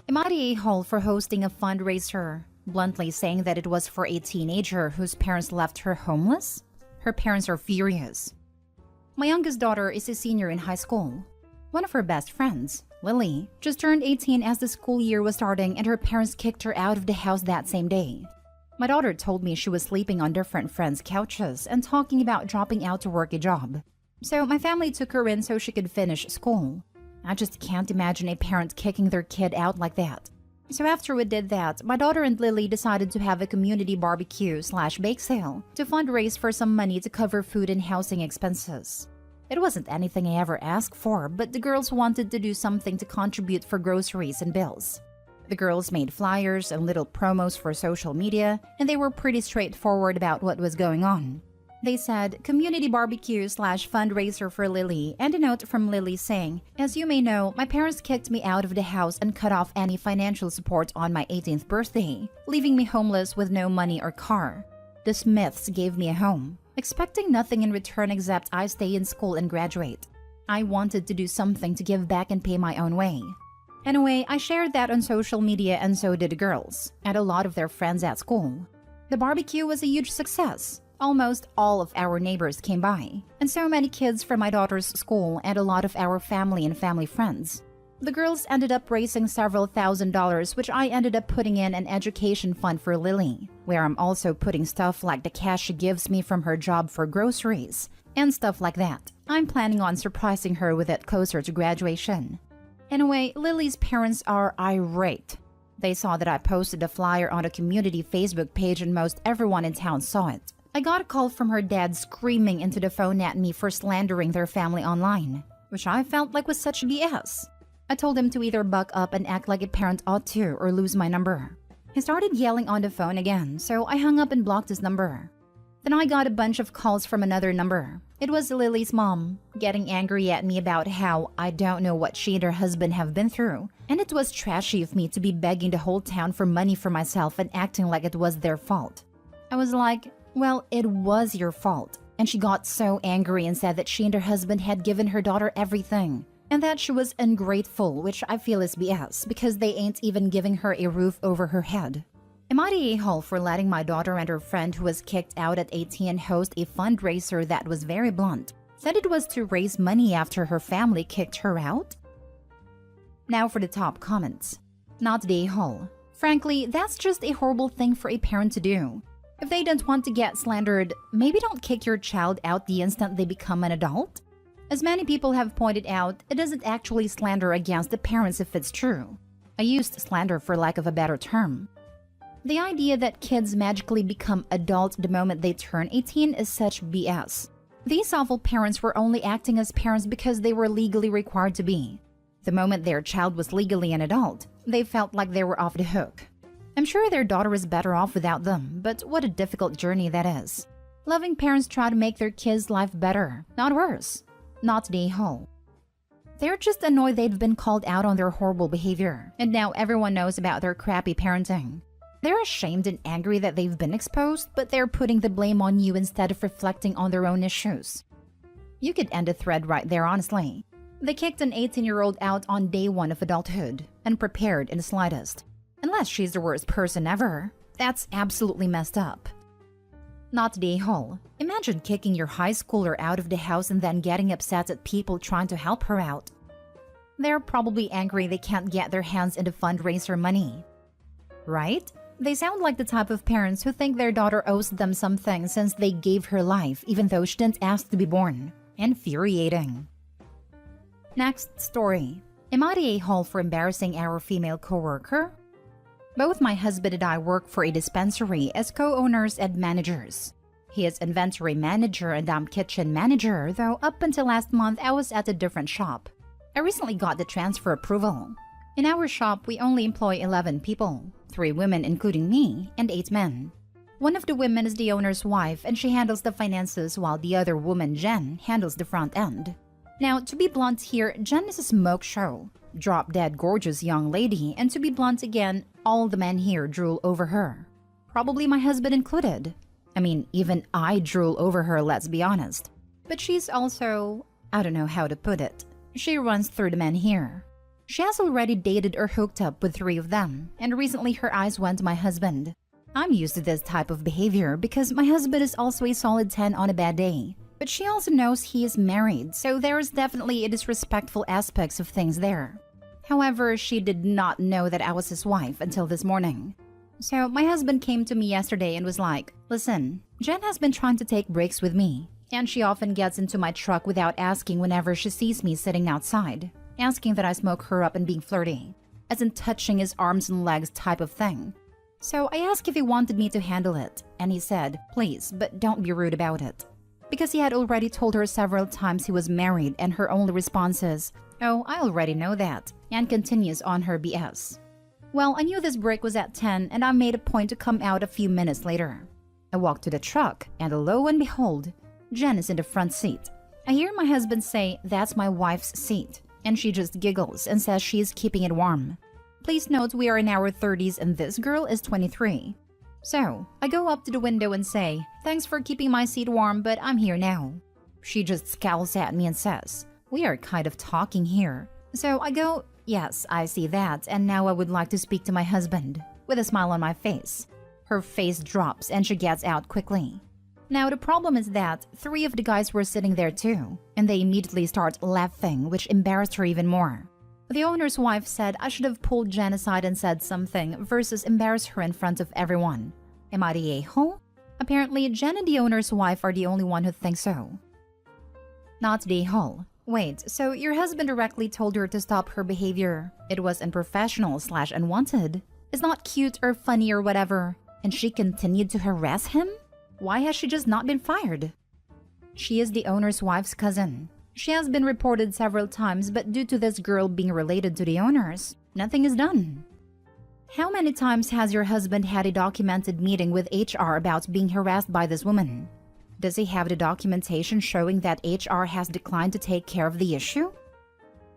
Am I the a-hole for hosting a fundraiser, bluntly saying that it was for a teenager whose parents left her homeless? Her parents are furious. My youngest daughter is a senior in high school. One of her best friends, Lily, just turned 18 as the school year was starting and her parents kicked her out of the house that same day. My daughter told me she was sleeping on different friends' couches and talking about dropping out to work a job. So my family took her in so she could finish school. I just can't imagine a parent kicking their kid out like that. So after we did that, my daughter and Lily decided to have a community barbecue/bake sale to fundraise for some money to cover food and housing expenses. It wasn't anything I ever asked for, but the girls wanted to do something to contribute for groceries and bills. The girls made flyers and little promos for social media, and they were pretty straightforward about what was going on. They said, community barbecue/fundraiser for Lily, and a note from Lily saying, as you may know, my parents kicked me out of the house and cut off any financial support on my 18th birthday, leaving me homeless with no money or car. The Smiths gave me a home, expecting nothing in return except I stay in school and graduate. I wanted to do something to give back and pay my own way. Anyway, I shared that on social media and so did the girls, and a lot of their friends at school. The barbecue was a huge success. Almost all of our neighbors came by, and so many kids from my daughter's school and a lot of our family and family friends. The girls ended up raising several $1,000s, which I ended up putting in an education fund for Lily, where I'm also putting stuff like the cash she gives me from her job for groceries, and stuff like that. I'm planning on surprising her with it closer to graduation. Anyway, Lily's parents are irate. They saw that I posted a flyer on a community Facebook page and most everyone in town saw it. I got a call from her dad screaming into the phone at me for slandering their family online, which I felt like was such BS. I told him to either buck up and act like a parent ought to or lose my number. He started yelling on the phone again, so I hung up and blocked his number. Then I got a bunch of calls from another number. It was Lily's mom, getting angry at me about how I don't know what she and her husband have been through, and it was trashy of me to be begging the whole town for money for myself and acting like it was their fault. I was like, well, it was your fault. And she got so angry and said that she and her husband had given her daughter everything, and that she was ungrateful, which I feel is BS because they ain't even giving her a roof over her head. Am I the a-hole for letting my daughter and her friend who was kicked out at 18 host a fundraiser that was very blunt? Said it was to raise money after her family kicked her out? Now for the top comments. Not the a-hole. Frankly, that's just a horrible thing for a parent to do. If they don't want to get slandered, maybe don't kick your child out the instant they become an adult. As many people have pointed out, it isn't actually slander against the parents if it's true. I used slander for lack of a better term. The idea that kids magically become adults the moment they turn 18 is such BS. These awful parents were only acting as parents because they were legally required to be. The moment their child was legally an adult, they felt like they were off the hook. I'm sure their daughter is better off without them, but what a difficult journey that is. Loving parents try to make their kids' life better, not worse. Not the a-hole. They're just annoyed they've been called out on their horrible behavior, and now everyone knows about their crappy parenting. They're ashamed and angry that they've been exposed, but they're putting the blame on you instead of reflecting on their own issues. You could end a thread right there, honestly. They kicked an 18-year-old out on day one of adulthood, unprepared in the slightest. Unless she's the worst person ever. That's absolutely messed up. Not the a-hole. Imagine kicking your high schooler out of the house and then getting upset at people trying to help her out. They're probably angry they can't get their hands into fundraiser money. Right? They sound like the type of parents who think their daughter owes them something since they gave her life even though she didn't ask to be born. Infuriating. Next story. Am I the a-hole for embarrassing our female coworker? Both my husband and I work for a dispensary as co-owners and managers. He is inventory manager and I'm kitchen manager, though up until last month I was at a different shop. I recently got the transfer approval. In our shop, we only employ 11 people, 3 women including me, and 8 men. One of the women is the owner's wife and she handles the finances while the other woman, Jen, handles the front end. Now, to be blunt here, Jen is a smoke show. Drop-dead gorgeous young lady, and to be blunt again, all the men here drool over her. Probably my husband included. I mean, even I drool over her, let's be honest. But she's also, I don't know how to put it. She runs through the men here. She has already dated or hooked up with 3 of them, and recently her eyes went to my husband. I'm used to this type of behavior because my husband is also a solid 10 on a bad day. But she also knows he is married, so there is definitely a disrespectful aspects of things there. However, she did not know that I was his wife until this morning. So my husband came to me yesterday and was like, "Listen, Jen has been trying to take breaks with me, and she often gets into my truck without asking whenever she sees me sitting outside, asking that I smoke her up and being flirty, as in touching his arms and legs type of thing." So I asked if he wanted me to handle it, and he said, "Please, but don't be rude about it." Because he had already told her several times he was married, and her only response is, "Oh, I already know that," and continues on her BS. Well, I knew this break was at 10, and I made a point to come out a few minutes later. I walked to the truck, and lo and behold, Jen is in the front seat. I hear my husband say, "That's my wife's seat," and she just giggles and says she is keeping it warm. Please note we are in our 30s and this girl is 23. So, I go up to the window and say, "Thanks for keeping my seat warm, but I'm here now." She just scowls at me and says, "We are kind of talking here." So I go, "Yes, I see that, and now I would like to speak to my husband," with a smile on my face. Her face drops and she gets out quickly. Now the problem is that 3 of the guys were sitting there too, and they immediately start laughing, which embarrassed her even more. The owner's wife said I should have pulled Jen aside and said something versus embarrass her in front of everyone. Am I the a-hole? Apparently, Jen and the owner's wife are the only one who thinks so. Not the a-hole. Wait, so your husband directly told her to stop her behavior. It was unprofessional/unwanted. It's not cute or funny or whatever. And she continued to harass him? Why has she just not been fired? She is the owner's wife's cousin. She has been reported several times, but due to this girl being related to the owners, nothing is done. How many times has your husband had a documented meeting with HR about being harassed by this woman? Does he have the documentation showing that HR has declined to take care of the issue?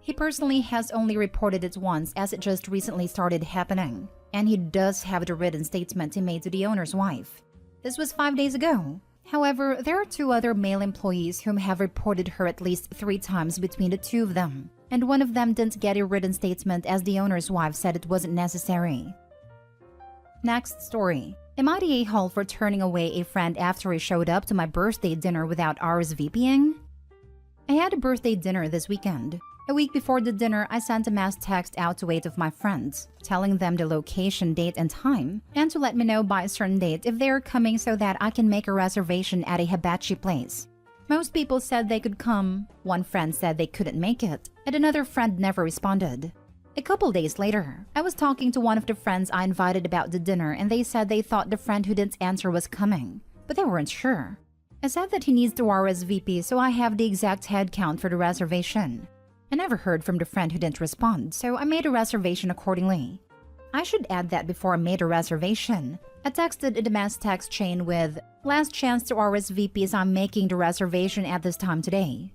He personally has only reported it once, as it just recently started happening, and he does have the written statement he made to the owner's wife. This was 5 days ago. However, there are 2 other male employees whom have reported her at least 3 times between the 2 of them, and one of them didn't get a written statement as the owner's wife said it wasn't necessary. Next story. Am I the a-hole for turning away a friend after he showed up to my birthday dinner without RSVPing? I had a birthday dinner this weekend. A week before the dinner, I sent a mass text out to 8 of my friends, telling them the location, date, and time, and to let me know by a certain date if they are coming so that I can make a reservation at a hibachi place. Most people said they could come, one friend said they couldn't make it, and another friend never responded. A couple days later, I was talking to one of the friends I invited about the dinner, and they said they thought the friend who didn't answer was coming, but they weren't sure. I said that he needs to RSVP, so I have the exact head count for the reservation. I never heard from the friend who didn't respond, so I made a reservation accordingly. I should add that before I made a reservation, I texted in the mass text chain with, "Last chance to RSVP as I'm making the reservation at this time today."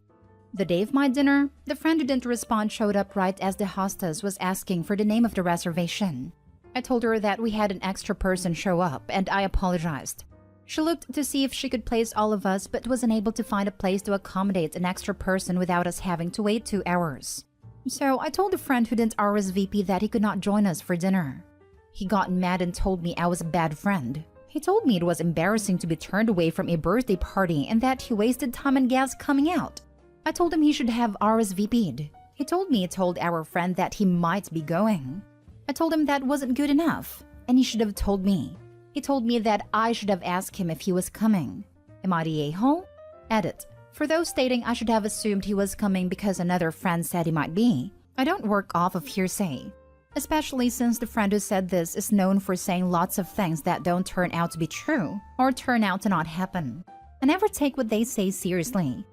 The day of my dinner, the friend who didn't respond showed up right as the hostess was asking for the name of the reservation. I told her that we had an extra person show up, and I apologized. She looked to see if she could place all of us, but was unable to find a place to accommodate an extra person without us having to wait 2 hours. So I told a friend who didn't RSVP that he could not join us for dinner. He got mad and told me I was a bad friend. He told me it was embarrassing to be turned away from a birthday party and that he wasted time and gas coming out. I told him he should have RSVP'd. He told me he told our friend that he might be going. I told him that wasn't good enough, and he should have told me. He told me that I should have asked him if he was coming. Am I the a-hole? Edit. For those stating I should have assumed he was coming because another friend said he might be, I don't work off of hearsay. Especially since the friend who said this is known for saying lots of things that don't turn out to be true or turn out to not happen. I never take what they say seriously.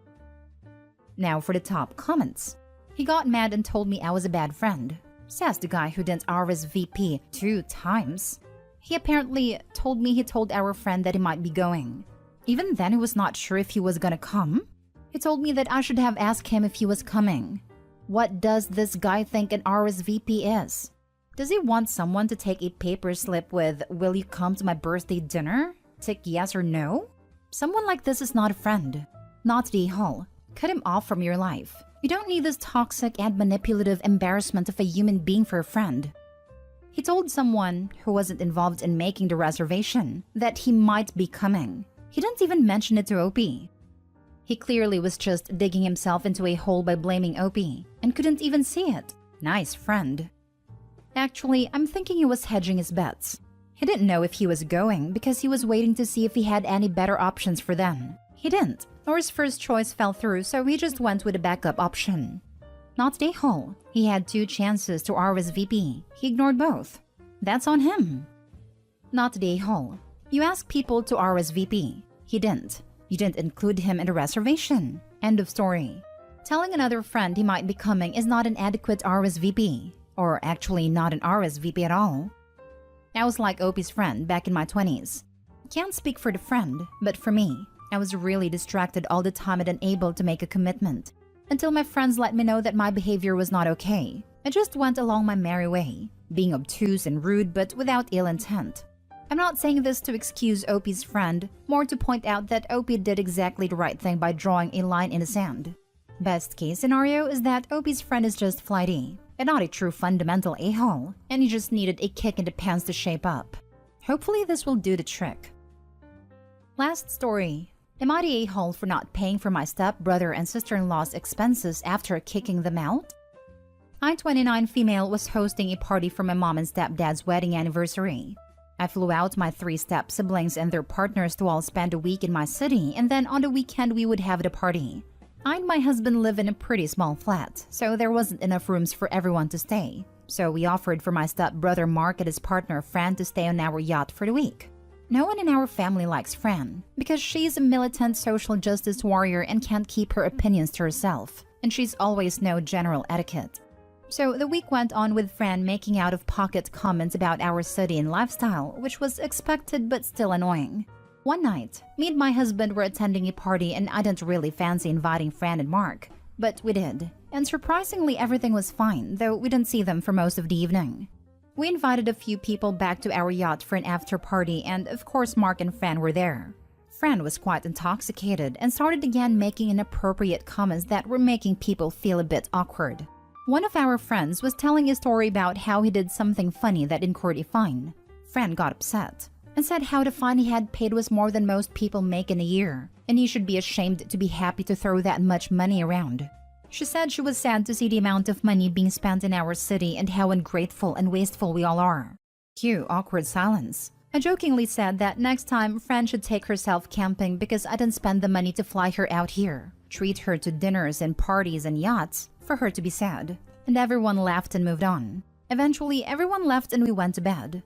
Now for the top comments. He got mad and told me I was a bad friend, says the guy who didn't RSVP 2 times. He apparently told me he told our friend that he might be going. Even then, he was not sure if he was gonna come. He told me that I should have asked him if he was coming. What does this guy think an RSVP is? Does he want someone to take a paper slip with, "Will you come to my birthday dinner?" Tick yes or no? Someone like this is not a friend. Not the a-hole. Cut him off from your life. You don't need this toxic and manipulative embarrassment of a human being for a friend. He told someone who wasn't involved in making the reservation that he might be coming. He didn't even mention it to Opie. He clearly was just digging himself into a hole by blaming Opie and couldn't even see it. Nice friend. Actually, I'm thinking he was hedging his bets. He didn't know if he was going because he was waiting to see if he had any better options for them. He didn't, or his first choice fell through, so he just went with a backup option. Not day hole. He had 2 chances to RSVP. He ignored both. That's on him. Not day hole. You ask people to RSVP. He didn't. You didn't include him in the reservation. End of story. Telling another friend he might be coming is not an adequate RSVP. Or actually not an RSVP at all. I was like Opie's friend back in my 20s. Can't speak for the friend, but for me, I was really distracted all the time and unable to make a commitment. Until my friends let me know that my behavior was not okay. I just went along my merry way, being obtuse and rude but without ill intent. I'm not saying this to excuse Opie's friend, more to point out that Opie did exactly the right thing by drawing a line in the sand. Best case scenario is that Opie's friend is just flighty, and not a true fundamental a-hole, and he just needed a kick in the pants to shape up. Hopefully this will do the trick. Last story. Am I the a-hole for not paying for my stepbrother and sister-in-law's expenses after kicking them out? I, 29 female, was hosting a party for my mom and stepdad's wedding anniversary. I flew out my 3 step-siblings and their partners to all spend a week in my city, and then on the weekend we would have the party. I and my husband live in a pretty small flat, so there wasn't enough rooms for everyone to stay. So we offered for my stepbrother Mark and his partner Fran to stay on our yacht for the week. No one in our family likes Fran, because she's a militant social justice warrior and can't keep her opinions to herself, and she's always no general etiquette. So the week went on with Fran making out-of-pocket comments about our city and lifestyle, which was expected but still annoying. One night, me and my husband were attending a party and I didn't really fancy inviting Fran and Mark, but we did. And surprisingly everything was fine, though we didn't see them for most of the evening. We invited a few people back to our yacht for an after-party and of course Mark and Fran were there. Fran was quite intoxicated and started again making inappropriate comments that were making people feel a bit awkward. One of our friends was telling a story about how he did something funny that incurred a fine. Fran got upset and said how the fine he had paid was more than most people make in a year, and he should be ashamed to be happy to throw that much money around. She said she was sad to see the amount of money being spent in our city and how ungrateful and wasteful we all are. Cue awkward silence. I jokingly said that next time Fran should take herself camping because I didn't spend the money to fly her out here, treat her to dinners and parties and yachts, for her to be sad. And everyone laughed and moved on. Eventually, everyone left and we went to bed.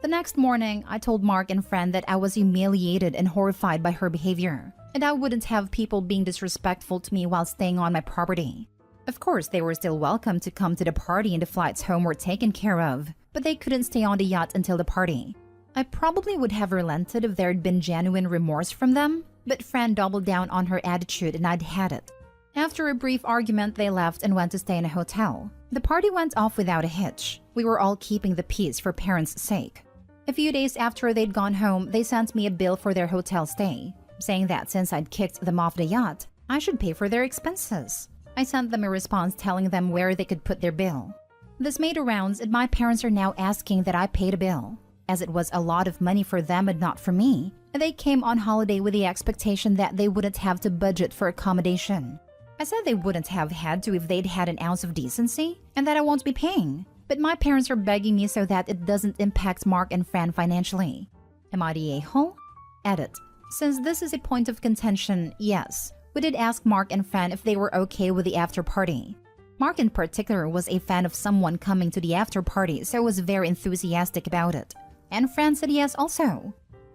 The next morning, I told Mark and Fran that I was humiliated and horrified by her behavior, and I wouldn't have people being disrespectful to me while staying on my property. Of course, they were still welcome to come to the party and the flights home were taken care of, but they couldn't stay on the yacht until the party. I probably would have relented if there had been genuine remorse from them, but Fran doubled down on her attitude and I'd had it. After a brief argument, they left and went to stay in a hotel. The party went off without a hitch. We were all keeping the peace for parents' sake. A few days after they'd gone home, they sent me a bill for their hotel stay, saying that since I'd kicked them off the yacht, I should pay for their expenses. I sent them a response telling them where they could put their bill. This made the rounds and my parents are now asking that I pay the bill. As it was a lot of money for them and not for me, they came on holiday with the expectation that they wouldn't have to budget for accommodation. I said they wouldn't have had to if they'd had an ounce of decency, and that I won't be paying. But my parents are begging me so that it doesn't impact Mark and Fran financially. Am I the a-hole? Edit. Since this is a point of contention, yes, we did ask Mark and Fran if they were okay with the after party. Mark in particular was a fan of someone coming to the after party, so was very enthusiastic about it. And Fran said yes also.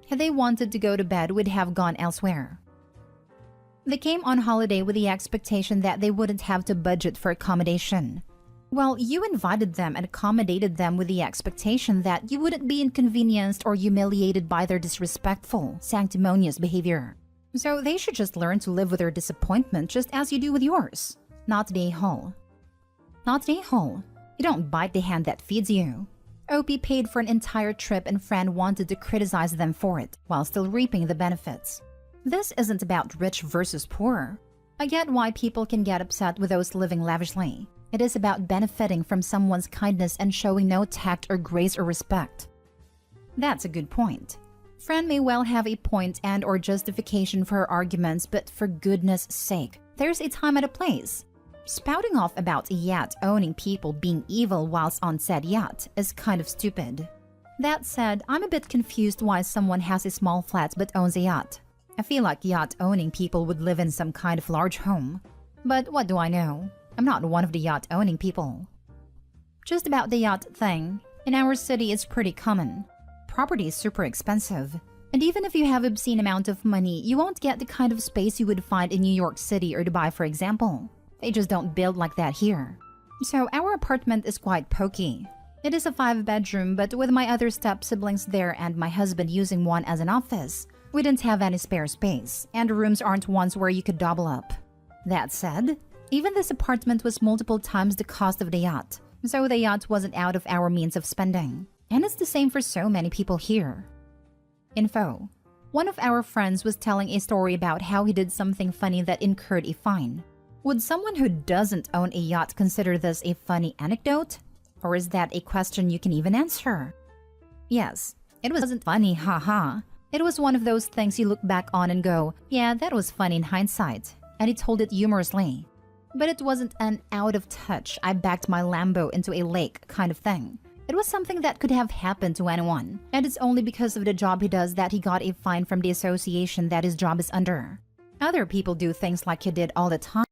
Had they wanted to go to bed, we'd have gone elsewhere. They came on holiday with the expectation that they wouldn't have to budget for accommodation. Well, you invited them and accommodated them with the expectation that you wouldn't be inconvenienced or humiliated by their disrespectful, sanctimonious behavior. So they should just learn to live with their disappointment just as you do with yours. Not the a-hole. Not the a-hole. You don't bite the hand that feeds you. Opie paid for an entire trip and Fran wanted to criticize them for it, while still reaping the benefits. This isn't about rich versus poor. I get why people can get upset with those living lavishly. It is about benefiting from someone's kindness and showing no tact or grace or respect. That's a good point. Friend may well have a point and or justification for her arguments, but for goodness sake, there's a time and a place. Spouting off about yacht-owning people being evil whilst on said yacht is kind of stupid. That said, I'm a bit confused why someone has a small flat but owns a yacht. I feel like yacht-owning people would live in some kind of large home. But what do I know? I'm not one of the yacht-owning people. Just about the yacht thing, in our city it's pretty common. Property is super expensive. And even if you have an obscene amount of money, you won't get the kind of space you would find in New York City or Dubai, for example. They just don't build like that here. So our apartment is quite pokey. It is a 5-bedroom, but with my other step-siblings there and my husband using one as an office, we didn't have any spare space, and rooms aren't ones where you could double up. That said, even this apartment was multiple times the cost of the yacht, so the yacht wasn't out of our means of spending. And it's the same for so many people here. Info. One of our friends was telling a story about how he did something funny that incurred a fine. Would someone who doesn't own a yacht consider this a funny anecdote? Or is that a question you can even answer? Yes, it wasn't funny, haha. It was one of those things you look back on and go, yeah, that was funny in hindsight. And he told it humorously. But it wasn't an out of touch, I backed my Lambo into a lake kind of thing. It was something that could have happened to anyone. And it's only because of the job he does that he got a fine from the association that his job is under. Other people do things like he did all the time.